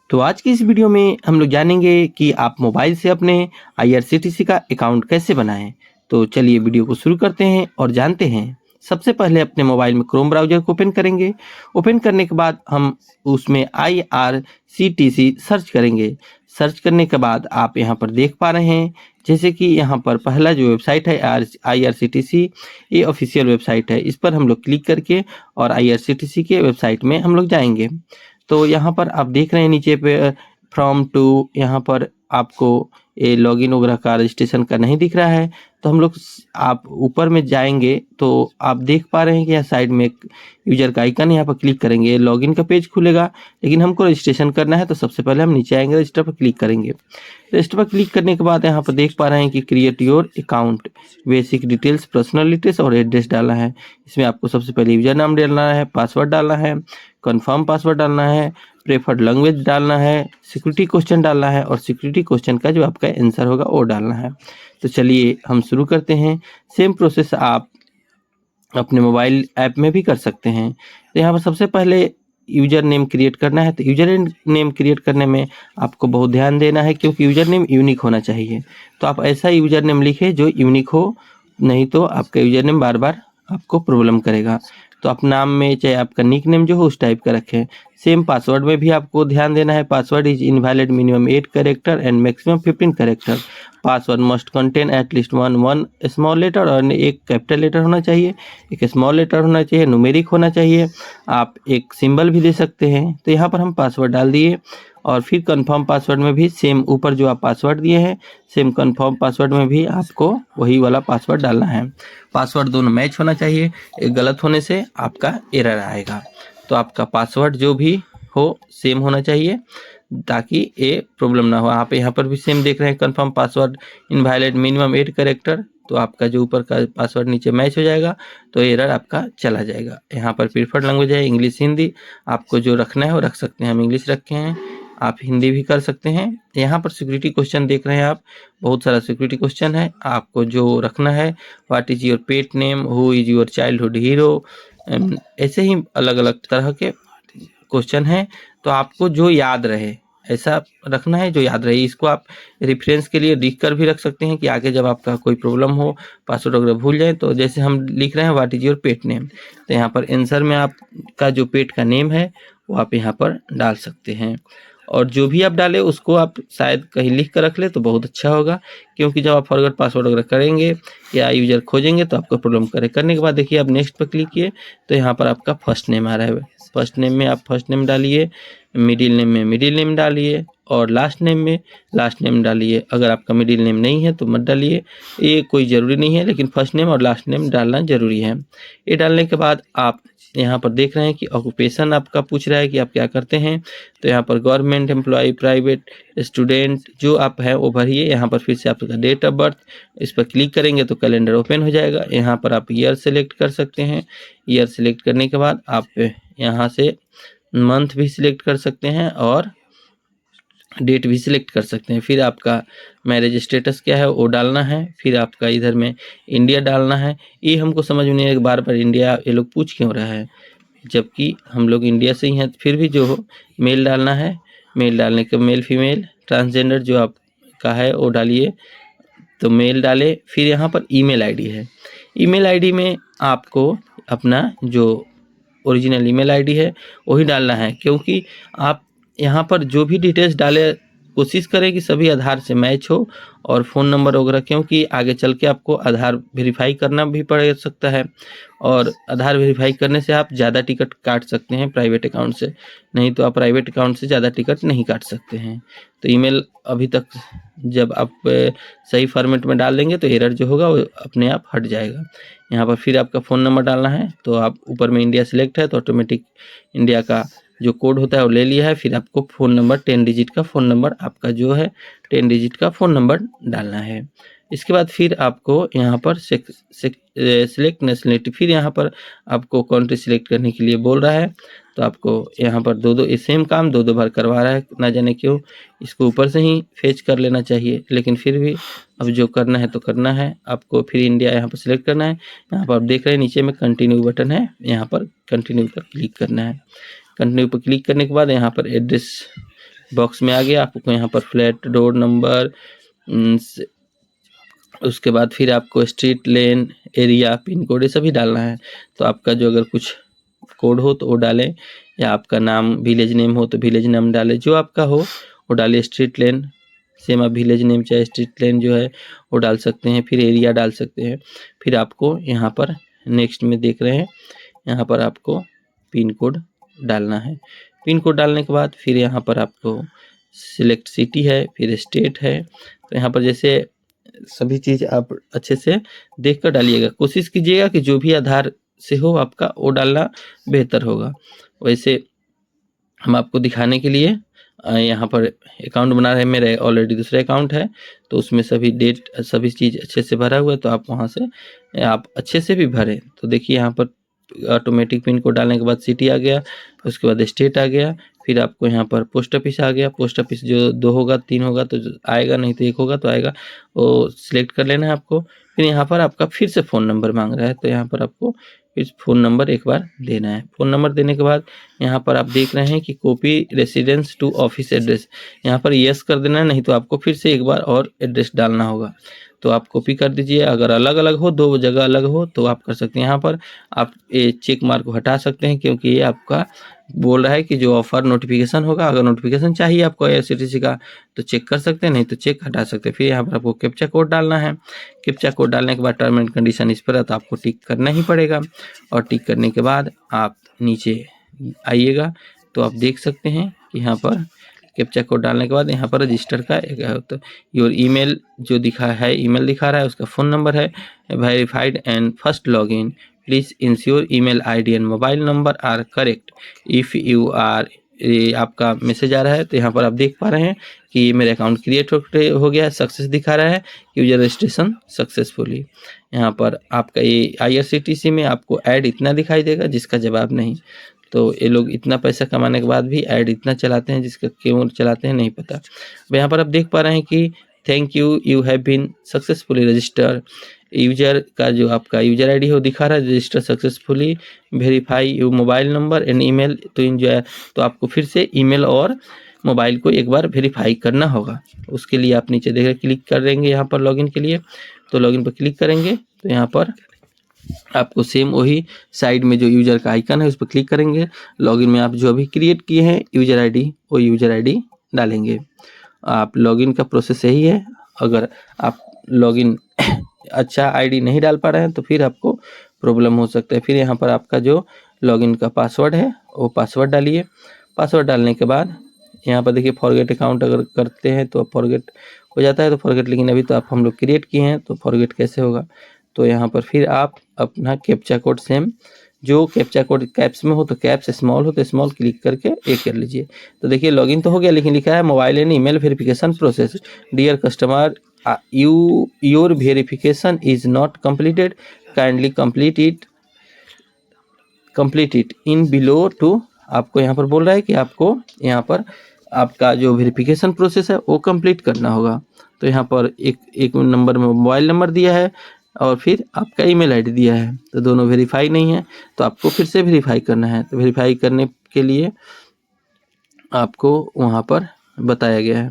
तो आज की इस वीडियो में हम लोग जानेंगे कि आप मोबाइल से अपने IRCTC का अकाउंट कैसे बनाएं। तो चलिए वीडियो को शुरू करते हैं और जानते हैं। सबसे पहले अपने मोबाइल में क्रोम ब्राउज़र को ओपन करेंगे। ओपन करने के बाद हम उसमें IRCTC सर्च करेंगे। सर्च करने के बाद आप यहाँ पर देख पा रहे हैं, जैसे कि यहाँ पर पहला जो वेबसाइट है IRCTC, ये ऑफिशियल वेबसाइट है। इस पर हम लोग क्लिक करके और IRCTC के वेबसाइट में हम लोग जाएंगे। तो यहाँ पर आप देख रहे हैं नीचे पे फ्रॉम टू, यहाँ पर आपको ये लॉगिन वगैरह का रजिस्ट्रेशन का नहीं दिख रहा है। तो हम लोग आप ऊपर में जाएंगे तो आप देख पा रहे हैं कि यहाँ साइड में एक यूजर का आइकन है, यहाँ पर क्लिक करेंगे लॉगिन का पेज खुलेगा। लेकिन हमको रजिस्ट्रेशन करना है तो सबसे पहले हम नीचे आएंगे, रजिस्टर पर क्लिक करेंगे। रजिस्टर पर क्लिक करने के बाद यहाँ पर देख पा रहे हैं कि create your account, basic details, personal details और एड्रेस डालना है। इसमें आपको सबसे पहले यूजर नाम डालना है, पासवर्ड डालना है, कंफर्म पासवर्ड डालना है, प्रेफर्ड लैंग्वेज डालना है, सिक्योरिटी क्वेश्चन डालना है और सिक्योरिटी क्वेश्चन का जो आपका आंसर होगा वो डालना है। तो चलिए हम शुरू करते हैं। सेम प्रोसेस आप अपने मोबाइल ऐप में भी कर सकते हैं। तो यहाँ पर सबसे पहले यूजर नेम क्रिएट करना है। तो यूजर नेम क्रिएट करने में आपको बहुत ध्यान देना है, क्योंकि यूजर नेम यूनिक होना चाहिए। तो आप ऐसा यूजर नेम लिखें जो यूनिक हो, नहीं तो आपका यूजर नेम बार बार आपको प्रॉब्लम करेगा। तो आप नाम में चाहे आपका निक नेम जो हो उस टाइप का रखें। सेम पासवर्ड में भी आपको ध्यान देना है। Password is invalid, minimum 8 character and maximum 15 character. Password must contain at least one small letter और एक कैपिटल लेटर होना चाहिए, एक स्मॉल लेटर होना चाहिए, न्यूमेरिक होना चाहिए। आप एक सिंबल भी दे सकते हैं। तो यहाँ पर हम पासवर्ड डाल दिए और फिर कंफर्म पासवर्ड में भी सेम ऊपर जो आप पासवर्ड दिए हैं, सेम कंफर्म पासवर्ड में भी आपको वही वाला पासवर्ड डालना है। पासवर्ड दोनों मैच होना चाहिए, एक गलत होने से आपका एरर आएगा। तो आपका पासवर्ड जो भी हो सेम होना चाहिए, ताकि ये प्रॉब्लम ना हो। आप यहाँ पर भी सेम देख रहे हैं, confirm password invalid, minimum 8 character. तो आपका जो ऊपर का पासवर्ड नीचे मैच हो जाएगा तो एरर आपका चला जाएगा। यहाँ पर प्रीफर्ड लैंग्वेज है इंग्लिश हिंदी, आपको जो रखना है वो रख सकते हैं। हम इंग्लिश रखे हैं, आप हिंदी भी कर सकते हैं। यहाँ पर सिक्योरिटी क्वेश्चन देख रहे हैं आप, बहुत सारा सिक्योरिटी क्वेश्चन है। आपको जो रखना है, what is your pet name, who is your childhood hero, ऐसे ही अलग अलग तरह के क्वेश्चन हैं। तो आपको जो याद रहे ऐसा रखना है, जो याद रहे। इसको आप रेफरेंस के लिए लिख कर भी रख सकते हैं कि आगे जब आपका कोई प्रॉब्लम हो, पासवर्ड वगैरह भूल जाए, तो जैसे हम लिख रहे हैं what is your pet name, तो यहाँ पर आंसर में आपका जो पेट का नेम है वो आप यहाँ पर डाल सकते हैं। और जो भी आप डालें उसको आप शायद कहीं लिख कर रख ले तो बहुत अच्छा होगा, क्योंकि जब आप फॉरगेट पासवर्ड वगैरह करेंगे या यूजर खोजेंगे तो आपको प्रॉब्लम करे। करने के बाद देखिए आप नेक्स्ट पर क्लिक किए तो यहाँ पर आपका फर्स्ट नेम आ रहा है। फर्स्ट नेम में आप फर्स्ट नेम डालिए, मिडिल नेम में मिडिल नेम डालिए और लास्ट नेम में लास्ट नेम डालिए। अगर आपका मिडिल नेम नहीं है तो मत डालिए, ये कोई ज़रूरी नहीं है, लेकिन फर्स्ट नेम और लास्ट नेम डालना ज़रूरी है। ये डालने के बाद आप यहाँ पर देख रहे हैं कि ऑक्यूपेशन आपका पूछ रहा है कि आप क्या करते हैं। तो यहाँ पर गवर्नमेंट एम्प्लॉय, प्राइवेट, स्टूडेंट जो आप हैं वो भरिए। यहाँ पर फिर से आपका डेट ऑफ बर्थ, इस पर क्लिक करेंगे तो कैलेंडर ओपन हो जाएगा। यहाँ पर आप ईयर सेलेक्ट कर सकते हैं। ईयर सेलेक्ट करने के बाद आप यहाँ से मंथ भी सिलेक्ट कर सकते हैं और डेट भी सिलेक्ट कर सकते हैं। फिर आपका मैरिज स्टेटस क्या है वो डालना है। फिर आपका इधर में इंडिया डालना है। ये हमको समझ में नहीं है बार बार इंडिया ये लोग पूछ क्यों रहा है, जबकि हम लोग इंडिया से ही हैं। फिर भी जो हो मेल डालना है। मेल डालने के मेल फीमेल, ट्रांसजेंडर जो आपका है वो डालिए, तो मेल डाले। फिर यहाँ पर ईमेल आईडी है। ईमेल आईडी में आपको अपना जो ओरिजिनल ईमेल आईडी है वही डालना है, क्योंकि आप यहाँ पर जो भी डिटेल्स डाले कोशिश करें कि सभी आधार से मैच हो और फ़ोन नंबर वगैरह, क्योंकि आगे चल के आपको आधार वेरीफाई करना भी पड़ सकता है और आधार वेरीफाई करने से आप ज़्यादा टिकट काट सकते हैं प्राइवेट अकाउंट से, नहीं तो आप प्राइवेट अकाउंट से ज़्यादा टिकट नहीं काट सकते हैं। तो ईमेल अभी तक जब आप सही फॉर्मेट में डाल देंगे तो एरर जो होगा वो अपने आप हट जाएगा। यहाँ पर फिर आपका फ़ोन नंबर डालना है। तो आप ऊपर में इंडिया सिलेक्ट है तो ऑटोमेटिक इंडिया का जो कोड होता है वो ले लिया है। फिर आपको फ़ोन नंबर 10 डिजिट का फ़ोन नंबर आपका जो है 10 डिजिट का फ़ोन नंबर डालना है। इसके बाद फिर आपको यहाँ पर सिलेक्ट नेशनलिटी, फिर यहाँ पर आपको कंट्री सिलेक्ट करने के लिए बोल रहा है। तो आपको यहाँ पर दो सेम काम दो बार करवा रहा है, ना जाने क्यों। इसको ऊपर से ही फेच कर लेना चाहिए, लेकिन फिर भी अब जो करना है तो करना है आपको। फिर इंडिया यहाँ पर सिलेक्ट करना है। यहाँ पर आप देख रहे हैं नीचे में कंटिन्यू बटन है, यहाँ पर कंटिन्यू पर क्लिक करना है। कंटिन्यू पर क्लिक करने के बाद यहाँ पर एड्रेस बॉक्स में आ गया। आपको यहाँ पर फ्लैट डोर नंबर, उसके बाद फिर आपको स्ट्रीट, लेन, एरिया, पिन कोड ये सभी डालना है। तो आपका जो अगर कुछ कोड हो तो वो डालें, या आपका नाम विलेज नेम हो तो विलेज नेम डालें, जो आपका हो वो डालिए। स्ट्रीट लेन सेम आप विलेज नेम चाहे स्ट्रीट लेन जो है वो डाल सकते हैं, फिर एरिया डाल सकते हैं। फिर आपको यहाँ पर नेक्स्ट में देख रहे हैं, यहाँ पर आपको पिन कोड डालना है। पिन कोड डालने के बाद फिर यहाँ पर आपको सिलेक्ट सिटी है, फिर स्टेट है। तो यहाँ पर जैसे सभी चीज़ आप अच्छे से देख कर डालिएगा। कोशिश कीजिएगा कि जो भी आधार से हो आपका वो डालना बेहतर होगा। वैसे हम आपको दिखाने के लिए यहाँ पर अकाउंट बना रहे हैं। मेरा ऑलरेडी दूसरा अकाउंट है, तो उसमें सभी डेट सभी चीज़ अच्छे से भरा हुआ है, तो आप वहाँ से आप अच्छे से भी भरें। तो देखिए यहाँ पर ऑटोमेटिक पिन कोड डालने के बाद सिटी आ गया, उसके बाद स्टेट आ गया, फिर आपको यहाँ पर पोस्ट ऑफिस आ गया। पोस्ट ऑफिस जो 2 होगा 3 होगा तो आएगा, नहीं तो 1 होगा तो आएगा, वो सिलेक्ट कर लेना है आपको। फिर यहाँ पर आपका फिर से फ़ोन नंबर मांग रहा है, तो यहाँ पर आपको फिर फ़ोन नंबर एक बार देना है। फ़ोन नंबर देने के बाद यहाँ पर आप देख रहे हैं कि copy residence to office address, यहाँ पर यस कर देना है, नहीं तो आपको फिर से एक बार और एड्रेस डालना होगा। तो आप कॉपी कर दीजिए। अगर अलग अलग हो, 2 जगह अलग हो तो आप कर सकते हैं। यहाँ पर आप ये चेक मार्क को हटा सकते हैं, क्योंकि ये आपका बोल रहा है कि जो ऑफर नोटिफिकेशन होगा, अगर नोटिफिकेशन चाहिए आपको आईआरसीटीसी का तो चेक कर सकते हैं, नहीं तो चेक हटा सकते हैं। फिर यहाँ पर आपको कैप्चा कोड डालना है। कैप्चा कोड डालने के बाद टर्म एंड कंडीशन इस पर है, तो आपको टिक करना ही पड़ेगा। और टिक करने के बाद आप नीचे आइएगा, तो आप देख सकते हैं कि यहाँ पर कैप्चा कोड डालने के बाद यहाँ पर रजिस्टर का एक तो योर ईमेल जो दिखा है, ईमेल दिखा रहा है, उसका फ़ोन नंबर है, verified and first login, please ensure email ID and mobile number are correct if you are, ये आपका मैसेज आ रहा है। तो यहाँ पर आप देख पा रहे हैं कि ये मेरा अकाउंट क्रिएट हो गया है, सक्सेस दिखा रहा है, यूजर रजिस्ट्रेशन सक्सेसफुली। यहाँ पर आपका ये आईआरसीटीसी में आपको ऐड इतना दिखाई देगा जिसका जवाब नहीं। तो ये लोग इतना पैसा कमाने के बाद भी ऐड इतना चलाते हैं, जिसका क्यों चलाते हैं नहीं पता। अब यहाँ पर आप देख पा रहे हैं कि thank you, you have been successfully register. User का जो आपका यूजर आईडी हो दिखा रहा है, register successfully, verify you mobile number and email तो एंजॉय। तो आपको फिर से ईमेल और मोबाइल को एक बार वेरीफाई करना होगा। उसके लिए आप नीचे देख रहे क्लिक करेंगे यहाँ पर लॉगिन के लिए, तो लॉगिन पर क्लिक करेंगे तो यहाँ पर आपको सेम वही साइड में जो यूज़र का आइकन है उस पर क्लिक करेंगे। लॉगिन में आप जो अभी क्रिएट किए हैं यूज़र आईडी, वो यूज़र आईडी डालेंगे। आप लॉगिन का प्रोसेस यही है। अगर आप लॉगिन अच्छा आईडी नहीं डाल पा रहे हैं तो फिर आपको प्रॉब्लम हो सकता है। फिर यहाँ पर आपका जो लॉगिन का पासवर्ड है वो पासवर्ड डालिए। पासवर्ड डालने के बाद यहाँ पर देखिए फॉरगेट अकाउंट अगर करते हैं तो फॉरगेट हो जाता है, तो फॉरगेट, लेकिन अभी तो आप हम लोग क्रिएट किए हैं तो फॉरगेट कैसे होगा। तो यहाँ पर फिर आप अपना कैप्चा कोड सेम, जो कैप्चा कोड कैप्स में हो तो कैप्स, स्मॉल हो तो स्मॉल, क्लिक करके एक कर लीजिए। तो देखिए लॉगिन तो हो गया, लेकिन लिखा है mobile and email verification process, dear customer your verification is not completed, kindly complete it in below to. आपको यहाँ पर बोल रहा है कि आपको यहाँ पर आपका जो वेरिफिकेशन प्रोसेस है वो कंप्लीट करना होगा। तो यहाँ पर एक नंबर में मोबाइल नंबर दिया है और फिर आपका ईमेल आईडी दिया है, तो दोनों वेरीफाई नहीं है, तो आपको फिर से वेरीफाई करना है। तो वेरीफाई करने के लिए आपको वहाँ पर बताया गया है,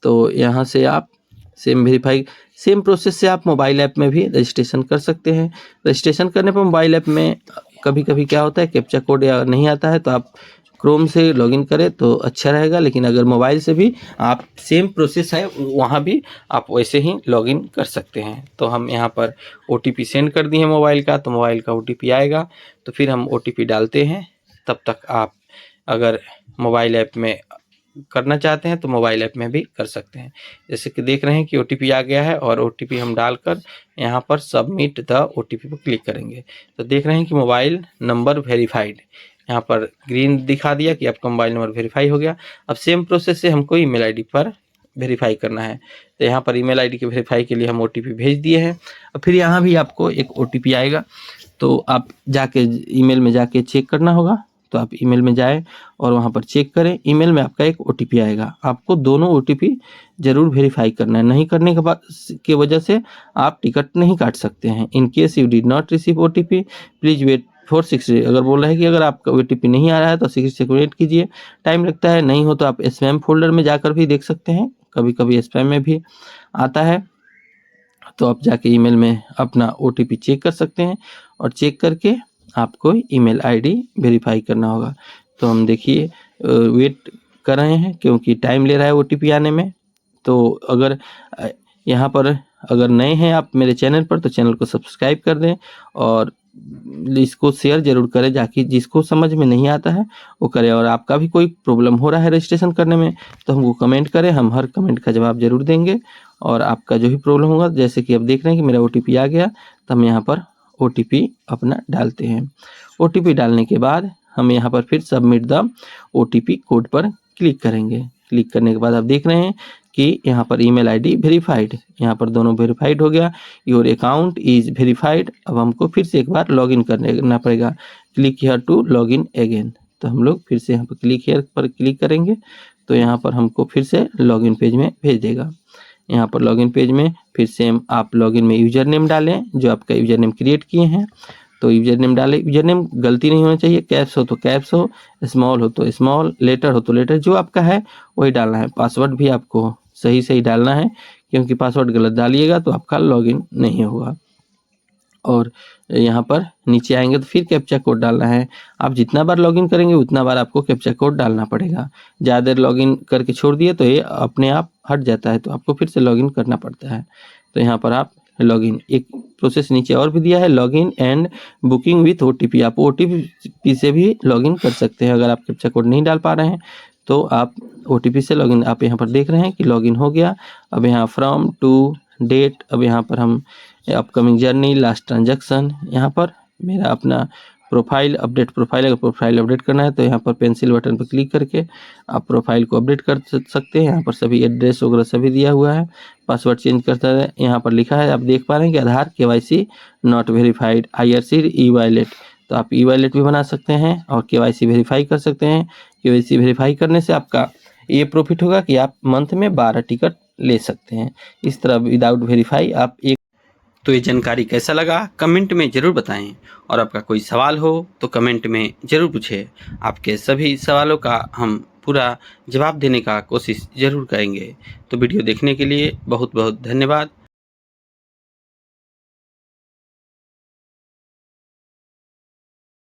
तो यहाँ से आप सेम प्रोसेस से आप मोबाइल ऐप में भी रजिस्ट्रेशन कर सकते हैं। रजिस्ट्रेशन करने पर मोबाइल ऐप में कभी कभी क्या होता है, कैप्चा कोड या नहीं आता है, तो आप क्रोम से लॉगिन करें तो अच्छा रहेगा। लेकिन अगर मोबाइल से भी आप सेम प्रोसेस है वहाँ भी आप वैसे ही लॉगिन कर सकते हैं। तो हम यहाँ पर OTP सेंड कर दिए हैं मोबाइल का, तो मोबाइल का OTP आएगा, तो फिर हम OTP डालते हैं। तब तक आप अगर मोबाइल ऐप में करना चाहते हैं तो मोबाइल ऐप में भी कर सकते हैं। जैसे कि देख रहे हैं कि OTP आ गया है, और OTP हम डालकर यहाँ पर सबमिट द OTP पर क्लिक करेंगे, तो देख रहे हैं कि मोबाइल नंबर वेरीफाइड, यहाँ पर ग्रीन दिखा दिया कि आपका मोबाइल नंबर वेरीफाई हो गया। अब सेम प्रोसेस से हमको ईमेल आईडी पर वेरीफाई करना है, तो यहाँ पर ईमेल आईडी के वेरीफाई के लिए हम OTP भेज दिए हैं। और फिर यहाँ भी आपको एक OTP आएगा, तो आप जाके ईमेल में जाके चेक करना होगा। तो आप ईमेल में जाएं और वहाँ पर चेक करें, ईमेल में आपका एक OTP आएगा। आपको दोनों OTP जरूर वेरीफाई करना है, नहीं करने के बाद वजह से आप टिकट नहीं काट सकते हैं। In case you did not receive OTP please wait 460 अगर बोल रहा है कि अगर आपका OTP नहीं आ रहा है तो 6 से वेट कीजिए, टाइम लगता है, नहीं हो तो आप स्पैम फोल्डर में जाकर भी देख सकते हैं, कभी कभी स्पैम में भी आता है, तो आप जाके ईमेल में अपना OTP चेक कर सकते हैं और चेक करके आपको ईमेल आईडी वेरीफाई करना होगा। तो हम देखिए वेट कर रहे हैं क्योंकि टाइम ले रहा है OTP आने में। तो अगर यहाँ पर अगर नए हैं आप मेरे चैनल पर तो चैनल को सब्सक्राइब कर दें और इसको शेयर जरूर करें, जाकि जिसको समझ में नहीं आता है वो करे। और आपका भी कोई प्रॉब्लम हो रहा है रजिस्ट्रेशन करने में तो हमको कमेंट करें, हम हर कमेंट का जवाब जरूर देंगे। और आपका जो भी प्रॉब्लम होगा, जैसे कि अब देख रहे हैं कि मेरा OTP आ गया, तो हम यहाँ पर OTP अपना डालते हैं। OTP डालने के बाद हम यहाँ पर फिर सबमिट द OTP कोड पर क्लिक करेंगे। क्लिक करने के बाद आप देख रहे हैं कि यहाँ पर ईमेल आईडी वेरीफाइड, यहाँ पर दोनों वेरीफाइड हो गया, योर अकाउंट इज वेरीफाइड। अब हमको फिर से एक बार लॉगिन करना पड़ेगा, click here to login again. तो हम लोग फिर से यहाँ पर क्लिक हियर पर क्लिक करेंगे तो यहाँ पर हमको फिर से लॉगिन पेज में भेज देगा। यहाँ पर लॉगिन पेज में फिर से आप लॉगिन में यूजर नेम डालें, जो आपका यूजर नेम क्रिएट किए हैं तो यूजर नेम डालें। यूजर नेम गलती नहीं होना चाहिए, कैप्स हो तो कैप्स हो, स्मॉल हो तो स्मॉल, लेटर हो तो लेटर, जो आपका है वही डालना है। पासवर्ड भी आपको सही डालना है, क्योंकि पासवर्ड गलत डालिएगा तो आपका लॉगिन नहीं होगा। और यहाँ पर नीचे आएंगे तो फिर कैप्चा कोड डालना है। आप जितना बार लॉगिन करेंगे उतना बार आपको कैप्चा कोड डालना पड़ेगा। ज़्यादा देर लॉगिन करके छोड़ दिए तो ये अपने आप हट जाता है, तो आपको फिर से लॉगिन करना पड़ता है। तो यहाँ पर आप लॉगिन, एक प्रोसेस नीचे और भी दिया है, login and booking with OTP। आप OTP से भी लॉगिन कर सकते हैं। अगर आप कैप्चा कोड नहीं डाल पा रहे हैं तो आप OTP से लॉगिन, आप यहाँ पर देख रहे हैं कि लॉगिन हो गया। अब यहाँ फ्रॉम टू डेट, अब यहाँ पर हम अपकमिंग जर्नी, लास्ट ट्रांजैक्शन, यहाँ पर मेरा अपना प्रोफाइल अपडेट, प्रोफाइल अगर प्रोफाइल अपडेट करना है तो यहाँ पर पेंसिल बटन पर क्लिक करके आप प्रोफाइल को अपडेट कर सकते हैं। यहाँ पर सभी एड्रेस वगैरह सभी दिया हुआ है। पासवर्ड चेंज करता है, यहाँ पर लिखा है, आप देख पा रहे हैं कि आधार KYC not verified, IRC e-wallet. तो आप ई-वॉलेट भी बना सकते हैं और KYC वेरीफाई कर सकते हैं। KYC वेरीफाई करने से आपका ये प्रॉफिट होगा कि आप मंथ में 12 टिकट ले सकते हैं। इस तरह विदाउट वेरीफाई आप एक। तो ये जानकारी कैसा लगा कमेंट में ज़रूर बताएं, और आपका कोई सवाल हो तो कमेंट में ज़रूर पूछें। आपके सभी सवालों का हम पूरा जवाब देने का कोशिश ज़रूर करेंगे। तो वीडियो देखने के लिए बहुत बहुत धन्यवाद।